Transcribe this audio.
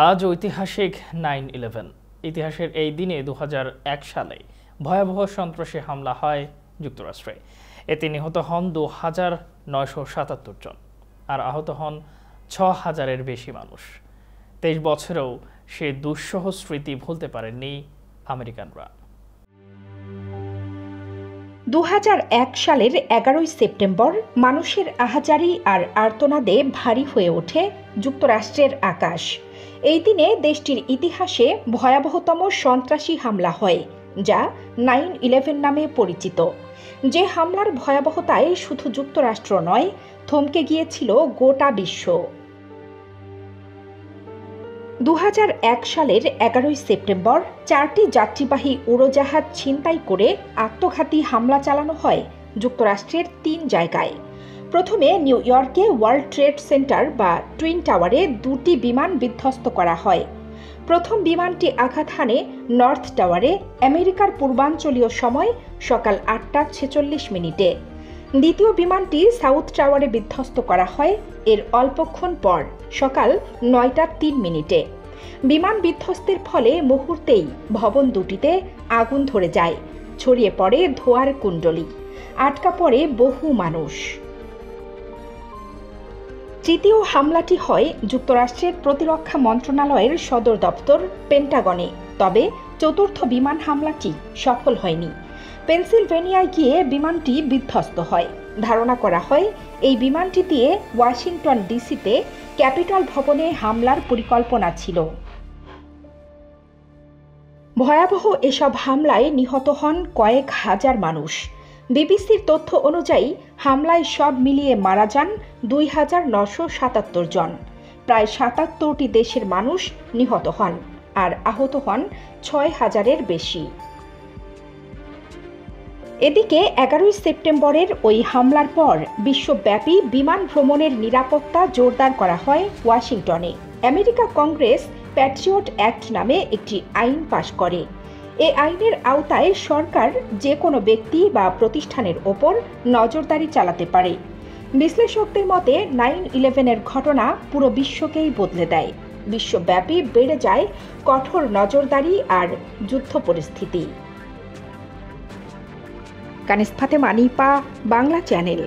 আজ ঐতিহাসিক 9/11। ইতিহাসের এই দিনে 2001 সালে ভয়াবহ সন্ত্রাসী হামলা হয় যুক্তরাষ্ট্রে। এতে নিহত হন 2977 জন আর আহত হন 6000-এর বেশি মানুষ। 23 বছরেও সে দুঃসহ স্মৃতি ভুলতে পারেননি আমেরিকানরা। 2001 সালের 11 সেপ্টেম্বর মানুষের আহাজারি আর আর্তনাদে ভারী হয়ে ওঠে যুক্তরাষ্ট্রের আকাশ। এই দিনে দেশটির ইতিহাসে ভয়াবহতম সন্ত্রাসী হামলা হয়, যা 9/11 নামে পরিচিত। যে হামলার ভয়াবহতায় শুধু যুক্তরাষ্ট্র নয়, থমকে গিয়েছিল গোটা বিশ্ব। 2001 সালের 11 সেপ্টেম্বর 4টি যাত্রীবাহী উড়োজাহাজ ছিনতাই করে আত্মঘাতী হামলা চালানো হয় যুক্তরাষ্ট্রের 3 জায়গায়। প্রথমে নিউ ইয়র্কে ওয়ার্ল্ড ট্রেড সেন্টার বা টুইন টাওয়ারে 2টি বিমান বিধ্বস্ত করা হয়। প্রথম বিমানটি আঘাত হানে নর্থ টাওয়ারে আমেরিকার পূর্বাঞ্চলীয় সময় সকাল 8:46 দ্বিতীয় বিমানটি সাউথ টাওয়ারে বিধ্বস্ত করা হয় এর অল্পক্ষণ পর সকাল 9:03। বিমান বিধ্বস্তের ফলে মুহূর্তেই ভবন দুটিতে আগুন ধরে যায়, ছড়িয়ে পড়ে ধোঁয়ার কুণ্ডলী, আটকা পড়ে বহু মানুষ। তৃতীয় হামলাটি হয় যুক্তরাষ্ট্রের প্রতিরক্ষা মন্ত্রণালয়ের সদর দপ্তর পেন্টাগনে। তবে চতুর্থ বিমান হামলাটি সফল হয়নি। পেনসিলভেনিয়ায় গিয়ে বিমানটি বিধ্বস্ত হয়। ধারণা করা হয় এই বিমানটি দিয়ে ওয়াশিংটন ডিসিতে ক্যাপিটল ভবনে হামলার পরিকল্পনা ছিল। ভয়াবহ এসব হামলায় নিহত হন কয়েক হাজার মানুষ। বিবিসির তথ্য অনুযায়ী হামলায় সব মিলিয়ে মারা যান 2977 জন। প্রায় 77টি দেশের মানুষ নিহত হন আর আহত হন 6000-এর বেশি। এদিকে 11 সেপ্টেম্বরের ওই হামলার পর বিশ্বব্যাপী বিমান ভ্রমণের নিরাপত্তা জোরদার করা হয় ওয়াশিংটনে। আমেরিকা কংগ্রেস প্যাট্রিয়ট অ্যাক্ট নামে একটি আইন পাশ করে। এই আইনের আওতায় সরকার যে কোনো ব্যক্তি বা প্রতিষ্ঠানের ওপর নজরদারি চালাতে পারে। বিশ্লেষকদের মতে 9/11-এর ঘটনা পুরো বিশ্বকেই বদলে দেয়। বিশ্বব্যাপী বেড়ে যায় কঠোর নজরদারি আর যুদ্ধ পরিস্থিতি। কানিস ফাতেমা, নিপা, বাংলা চ্যানেল।